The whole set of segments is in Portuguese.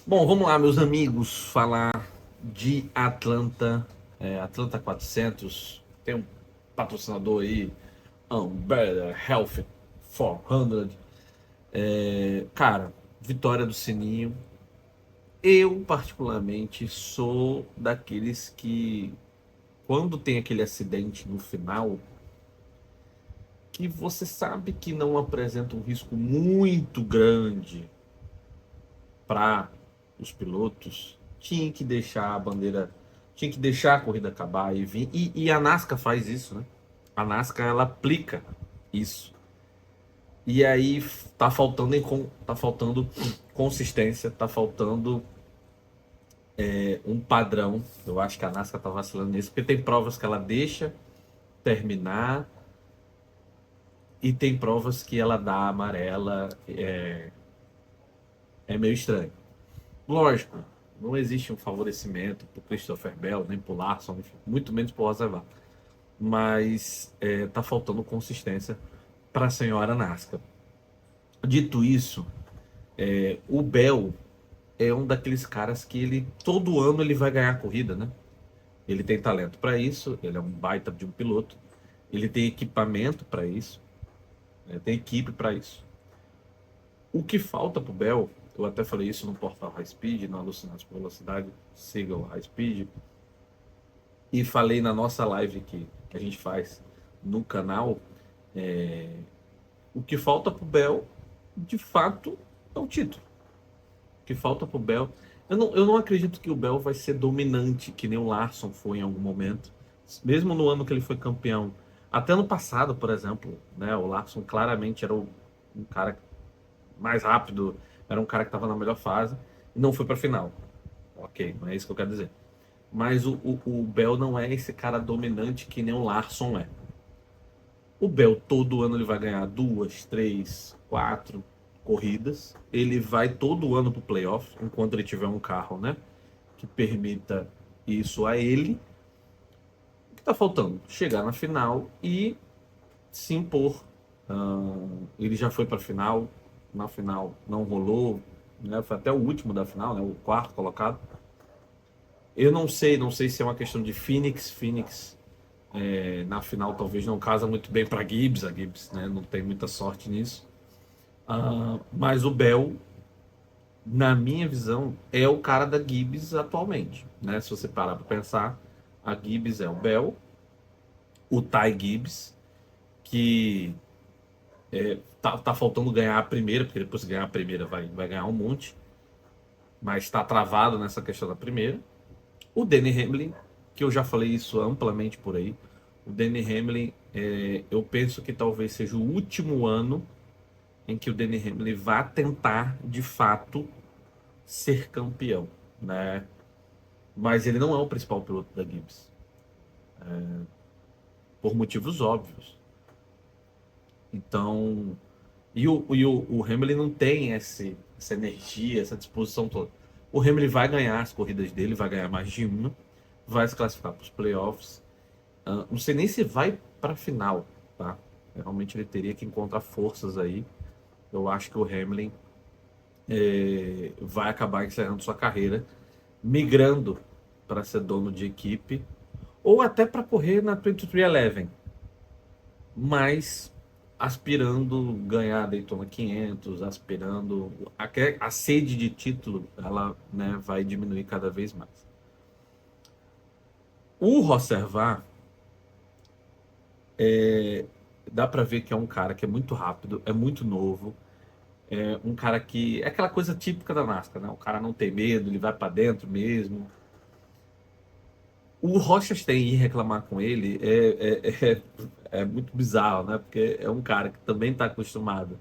Bom, vamos lá, meus amigos, falar de Atlanta, Atlanta 400. Tem um patrocinador aí, Better Health 400. Cara, vitória do Sininho. Eu, particularmente, sou daqueles que, quando tem aquele acidente no final, que você sabe que não apresenta um risco muito grande para os pilotos, tinha que deixar a bandeira, tinha que deixar a corrida acabar e vir. E a NASCAR faz isso, né? A NASCAR ela aplica isso. E aí tá faltando consistência, tá faltando um padrão. Eu acho que a NASCAR tá vacilando nisso, porque tem provas que ela deixa terminar e tem provas que ela dá amarela. É meio estranho. Lógico, não existe um favorecimento pro Christopher Bell, nem pro Larson, enfim, muito menos pro Roosevelt. Mas tá faltando consistência para a senhora NASCAR. Dito isso, o Bell é um daqueles caras que ele todo ano ele vai ganhar a corrida, né? Ele tem talento para isso, ele é um baita de um piloto, ele tem equipamento para isso, né? Tem equipe para isso. O que falta pro Bell, eu até falei isso no portal High Speed, no Alucinados por Velocidade, siga o High Speed, e falei na nossa live que a gente faz no canal. O que falta pro Bell, de fato, é o título. O que falta pro Bell. Eu não acredito que o Bell vai ser dominante, que nem o Larson foi em algum momento. Mesmo no ano que ele foi campeão. Até no passado, por exemplo, né, o Larson claramente era um cara mais rápido, era um cara que estava na melhor fase e não foi para final. Ok, não é isso que eu quero dizer. Mas o Bell não é esse cara dominante que nem o Larson é. O Bell todo ano ele vai ganhar duas, três, quatro corridas. Ele vai todo ano pro playoff, enquanto ele tiver um carro, né, que permita isso a ele. O que tá faltando? Chegar na final e se impor. Ele já foi para final, na final não rolou, né? Foi até o último da final, né? O quarto colocado. Eu não sei se é uma questão de Phoenix. Na final talvez não casa muito bem para Gibbs, a Gibbs, né, não tem muita sorte nisso. Mas o Bell, na minha visão, é o cara da Gibbs atualmente, né? Se você parar para pensar, a Gibbs é o Bell, o Ty Gibbs, que tá faltando ganhar a primeira, porque depois de ganhar a primeira vai ganhar um monte, mas está travado nessa questão da primeira. O Denny Hamlin, que eu já falei isso amplamente por aí, o Denny Hamlin, eu penso que talvez seja o último ano em que o Denny Hamlin vá tentar, de fato, ser campeão, né? Mas ele não é o principal piloto da Gibbs, por motivos óbvios. Então, o Hamilton não tem essa energia, essa disposição toda. O Hamilton vai ganhar as corridas dele, vai ganhar mais de uma, vai se classificar para os playoffs. Não sei nem se vai para a final, tá? Realmente ele teria que encontrar forças aí. Eu acho que o Hamilton vai acabar encerrando sua carreira, migrando para ser dono de equipe, ou até para correr na 2311, mas aspirando ganhar a Daytona 500, aspirando a sede de título, ela, né, vai diminuir cada vez mais. O Rosservat, dá para ver que é um cara que é muito rápido, é muito novo, é um cara que é aquela coisa típica da NASCAR, né? O cara não tem medo, ele vai para dentro mesmo. O Rochas tem ir reclamar com ele é muito bizarro, né? Porque é um cara que também está acostumado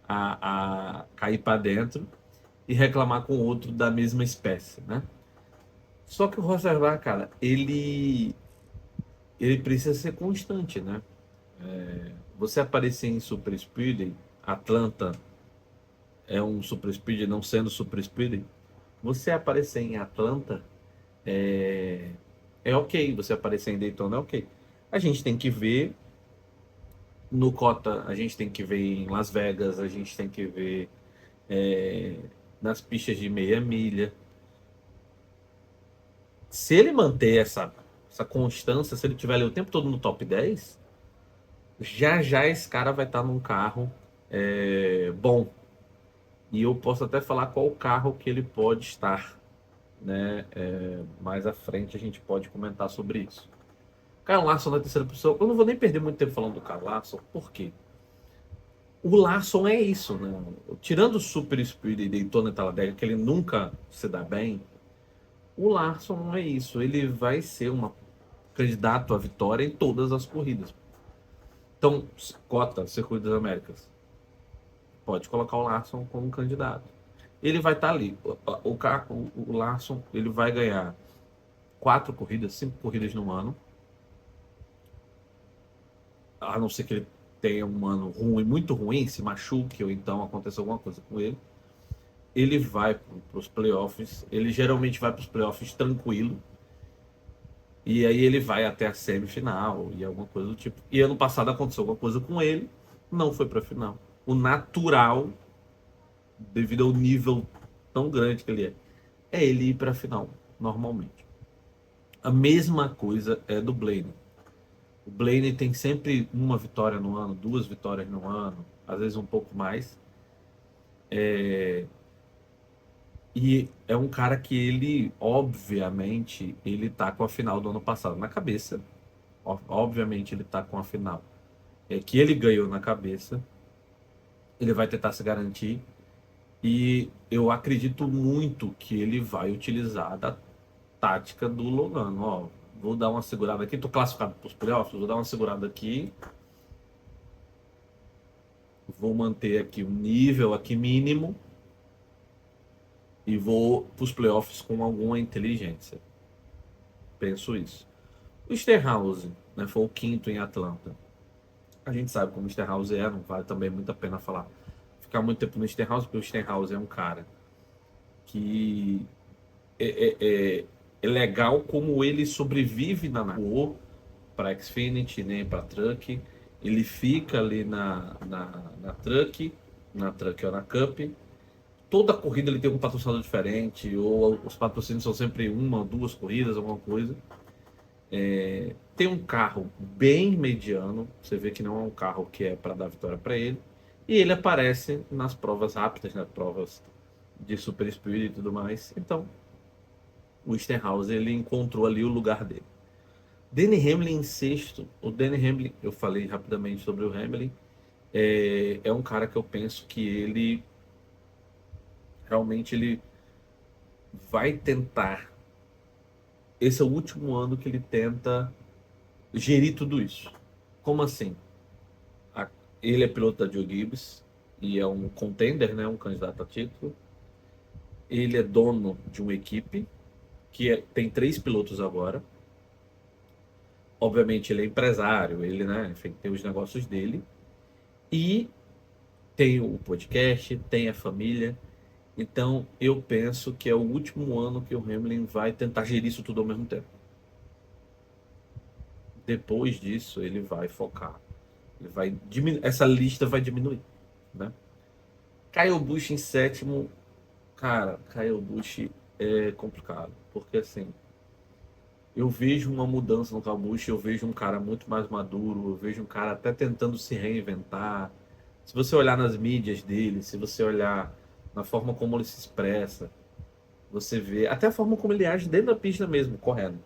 a cair para dentro e reclamar com outro da mesma espécie, né? Só que o Roosevelt, cara, ele precisa ser constante, né? Você aparecer em Super Speed, Atlanta é um Super Speed não sendo Super Speed, você aparecer em Atlanta é ok, você aparecer em Daytona é ok. A gente tem que ver no Cota, a gente tem que ver em Las Vegas, a gente tem que ver nas pistas de meia milha. Se ele manter essa constância, se ele tiver ali o tempo todo no top 10, já já esse cara vai estar num carro bom. E eu posso até falar qual carro que ele pode estar, né? Mais à frente a gente pode comentar sobre isso. Kyle Larson na terceira posição, eu não vou nem perder muito tempo falando do Kyle Larson, por quê? O Larson é isso, né? Tirando o Super Speed e Daytona e Talladega, que ele nunca se dá bem, o Larson não é isso. Ele vai ser um candidato à vitória em todas as corridas. Então, cota, Circuito das Américas, pode colocar o Larson como candidato. Ele vai estar ali. O Larson, ele vai ganhar 4 corridas, 5 corridas no ano. A não ser que ele tenha um ano ruim, muito ruim, se machuque ou então aconteça alguma coisa com ele. Ele vai para os playoffs. Ele geralmente vai para os playoffs tranquilo. E aí ele vai até a semifinal e alguma coisa do tipo. E ano passado aconteceu alguma coisa com ele, não foi para a final. O natural, devido ao nível tão grande que ele é ele ir para a final, normalmente. A mesma coisa é do Blaney. O Blaney tem sempre uma vitória no ano, 2 vitórias no ano, às vezes um pouco mais. E é um cara que ele, obviamente, ele tá com a final do ano passado na cabeça. Obviamente ele tá com a final que ele ganhou na cabeça. Ele vai tentar se garantir. E eu acredito muito que ele vai utilizar da tática do Logano. Ó, vou dar uma segurada aqui. Tô classificado para os playoffs. Vou dar uma segurada aqui. Vou manter aqui um nível aqui mínimo. E vou para os playoffs com alguma inteligência. Penso isso. O Stenhouse, né, foi o quinto em Atlanta. A gente sabe como o Stenhouse não vale também muito a pena falar. Ficar muito tempo no Stenhouse, porque o Stenhouse é um cara que é legal como ele sobrevive na rua para Xfinity, nem para Truck. Ele fica ali na Truck, ou na Cup. Toda corrida ele tem um patrocinador diferente, ou os patrocínios são sempre 1 ou 2 corridas, alguma coisa. Tem um carro bem mediano, você vê que não é um carro que é para dar vitória para ele. E ele aparece nas provas rápidas, nas provas de Super Speed e tudo mais. Então, o Stenhouse ele encontrou ali o lugar dele. Denny Hamlin em sexto. O Denny Hamlin, eu falei rapidamente sobre o Hamlin, é um cara que eu penso que ele realmente ele vai tentar. Esse é o último ano que ele tenta gerir tudo isso. Como assim? Ele é piloto da Joe Gibbs e é um contender, né, um candidato a título. Ele é dono de uma equipe que tem 3 pilotos agora. Obviamente ele é empresário, ele, né, enfim, tem os negócios dele. E tem o podcast, tem a família. Então eu penso que é o último ano que o Hamlin vai tentar gerir isso tudo ao mesmo tempo. Depois disso ele vai focar. Ele vai essa lista vai diminuir, né? Kyle Busch em sétimo. Cara, Kyle Busch é complicado, porque assim, eu vejo uma mudança no Kyle Busch, eu vejo um cara muito mais maduro, eu vejo um cara até tentando se reinventar. Se você olhar nas mídias dele, se você olhar na forma como ele se expressa, você vê, até a forma como ele age dentro da pista mesmo, correndo.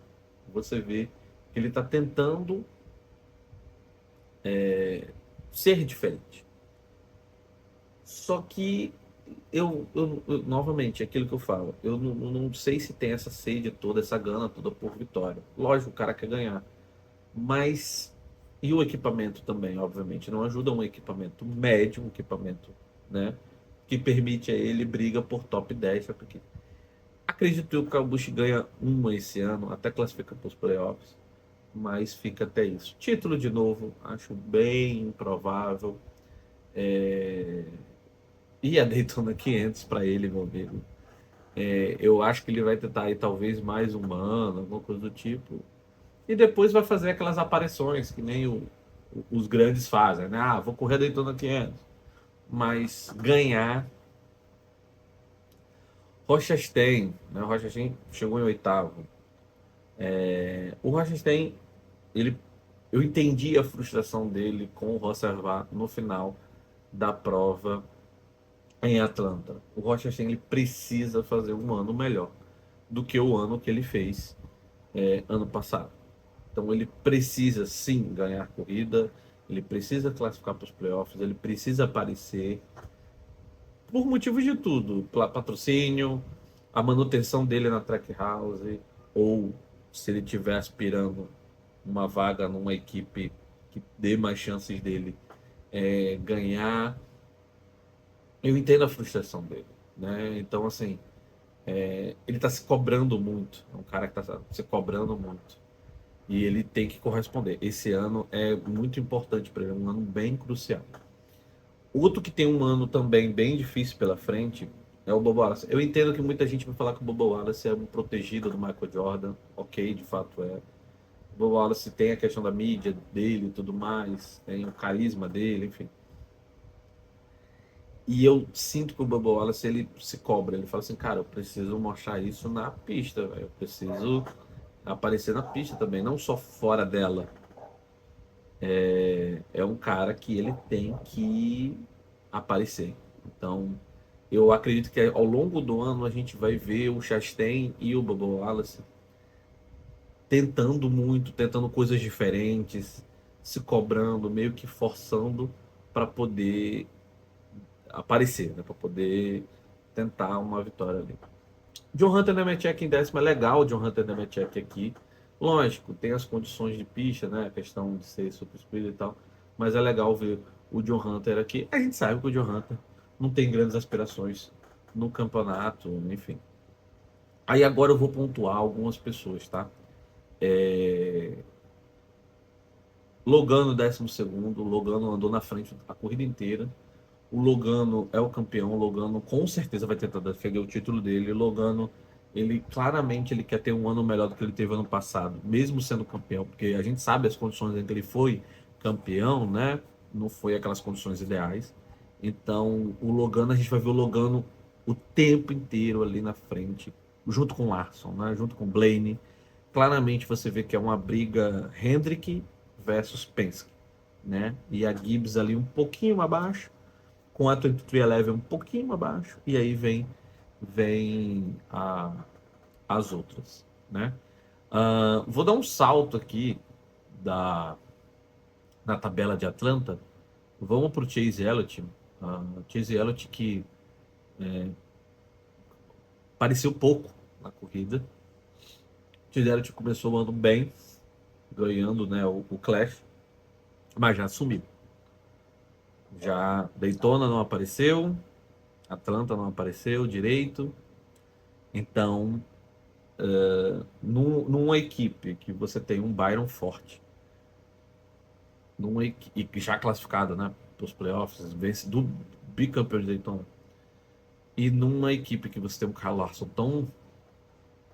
Você vê que ele está tentando ser diferente. Só que novamente, é aquilo que eu falo, eu não sei se tem essa sede toda, essa gana toda por vitória. Lógico, o cara quer ganhar, mas e o equipamento também, obviamente, não ajuda um equipamento médio, um equipamento, né, que permite a ele briga por top 10, sabe por quê? Acredito que o Kyle Busch ganha uma esse ano, até classifica para os playoffs, mas fica até isso. Título de novo, acho bem improvável. E a Daytona 500 para ele, meu amigo. Eu acho que ele vai tentar aí talvez mais um ano, alguma coisa do tipo. E depois vai fazer aquelas aparições que nem os grandes fazem, né? Ah, vou correr a Daytona 500. Mas ganhar, Rochestein, né? O Rochestein chegou em oitavo. O Rochestein, ele, eu entendi a frustração dele com o Roservat no final da prova em Atlanta. O Rochestein ele precisa fazer um ano melhor do que o ano que ele fez ano passado. Então ele precisa sim ganhar corrida, ele precisa classificar para os playoffs, ele precisa aparecer por motivos de tudo, patrocínio, a manutenção dele na Trackhouse, ou se ele estiver aspirando uma vaga numa equipe que dê mais chances dele ganhar. Eu entendo a frustração dele, né? Então, assim, ele está se cobrando muito. É um cara que está se cobrando muito. E ele tem que corresponder. Esse ano é muito importante para ele, é um ano bem crucial. Outro que tem um ano também bem difícil pela frente é o Bobo Wallace. Eu entendo que muita gente vai falar que o Bobo Wallace é um protegido do Michael Jordan. Ok, de fato é. O Bobo Wallace tem a questão da mídia dele e tudo mais, tem o carisma dele, enfim. E eu sinto que o Bubba Wallace ele se cobra, ele fala assim, cara, eu preciso mostrar isso na pista, velho. Eu preciso aparecer na pista também, não só fora dela. É um cara que ele tem que aparecer. Então, eu acredito que ao longo do ano a gente vai ver o Chastain e o Bubba Wallace tentando muito, tentando coisas diferentes, se cobrando, meio que forçando para poder aparecer, né? Para poder tentar uma vitória ali. John Hunter Nemechek em décimo é legal, o John Hunter Nemechek aqui. Lógico, tem as condições de pista, né? A questão de ser super speed e tal. Mas é legal ver o John Hunter aqui. A gente sabe que o John Hunter não tem grandes aspirações no campeonato, enfim. Aí agora eu vou pontuar algumas pessoas, tá? É... Logano, décimo segundo. O Logano andou na frente a corrida inteira. O Logano é o campeão. O Logano com certeza vai tentar defender o título dele. O Logano, ele claramente ele quer ter um ano melhor do que ele teve ano passado, mesmo sendo campeão, porque a gente sabe as condições em que ele foi campeão, né? Não foi aquelas condições ideais. Então, o Logano, a gente vai ver o Logano o tempo inteiro ali na frente, junto com o Larson, né? Junto com o Blaney. Claramente você vê que é uma briga Hendrick versus Penske, né? E a Gibbs ali um pouquinho abaixo, com a 2311 um pouquinho abaixo, e aí vem as outras, né? Vou dar um salto aqui da, na tabela de Atlanta. Vamos para o Chase Elliott. Chase Elliott que apareceu pouco na corrida. Chase Elliott começou o ano bem, ganhando, né, o Clash, mas já sumiu. Já Daytona não apareceu, Atlanta não apareceu direito. Então, numa equipe que você tem um Byron forte, e já classificado, né, para os playoffs, vence do bicampeão de Daytona, e numa equipe que você tem um Kyle Larson tão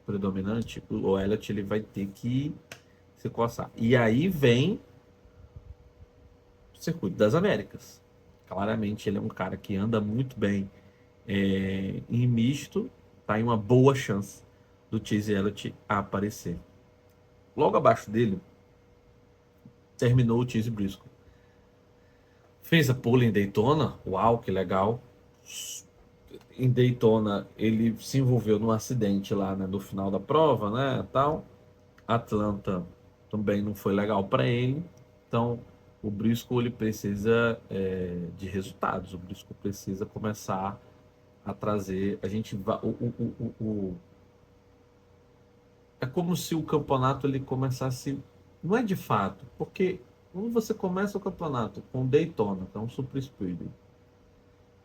predominante, o Elliott ele vai ter que se coçar. E aí vem o Circuito das Américas. Claramente ele é um cara que anda muito bem em misto, tá em uma boa chance do Chase Elliott aparecer. Logo abaixo dele terminou o Chase Briscoe. Fez a pole em Daytona, uau, que legal. Em Daytona ele se envolveu num acidente lá, né, no final da prova, né, tal. Atlanta também não foi legal para ele. Então o Briscoe ele precisa de resultados. O Briscoe precisa começar a trazer. A gente vai, é como se o campeonato ele começasse, não é de fato, porque quando você começa o campeonato com Daytona, que é um super speed,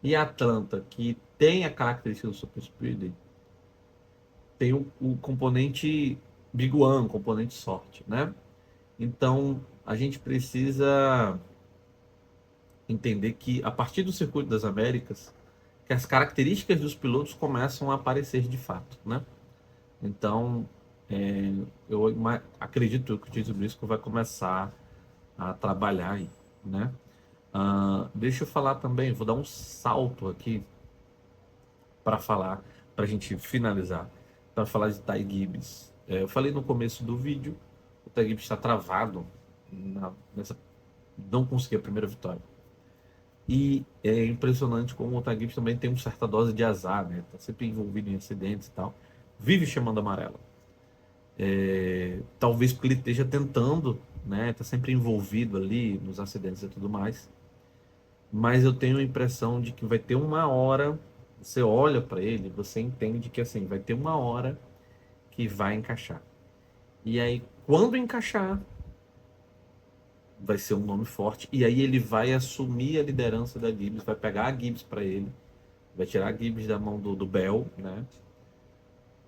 e Atlanta, que tem a característica do super speed, tem o componente Big One, o componente sorte, né? Então a gente precisa entender que a partir do Circuito das Américas, que as características dos pilotos começam a aparecer de fato, né? Então, eu acredito que o Chase Briscoe vai começar a trabalhar aí, né? Deixa eu falar também, vou dar um salto aqui para falar para a gente finalizar, para falar de Ty Gibbs. Eu falei no começo do vídeo, o Ty Gibbs está travado nessa, não conseguir a primeira vitória. E é impressionante como o Ty Gibbs também tem uma certa dose de azar, né? Tá sempre envolvido em acidentes e tal. Vive chamando amarela. Talvez porque ele esteja tentando, né? Tá sempre envolvido ali nos acidentes e tudo mais. Mas eu tenho a impressão de que vai ter uma hora, você olha para ele, você entende que assim, vai ter uma hora que vai encaixar. E aí, quando encaixar, vai ser um nome forte. E aí ele vai assumir a liderança da Gibbs, vai pegar a Gibbs para ele, vai tirar a Gibbs da mão do Bell, né?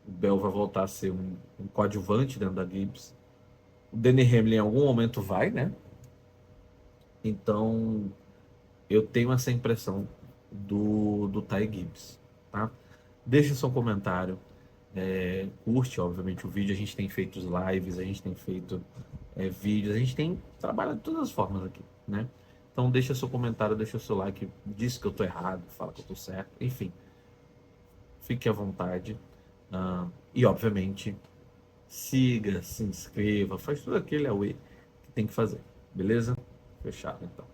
O Bell vai voltar a ser um coadjuvante dentro da Gibbs. O Denny Hamlin em algum momento vai, né? Então, eu tenho essa impressão do Ty Gibbs, tá? Deixa seu comentário, curte, obviamente, o vídeo. A gente tem feito os lives, a gente tem feito vídeos, a gente tem trabalhado de todas as formas aqui, né? Então, deixa seu comentário, deixa seu like, diz que eu tô errado, fala que eu tô certo, enfim, fique à vontade. E, obviamente, siga, se inscreva, faz tudo aquele away que tem que fazer, beleza? Fechado, então.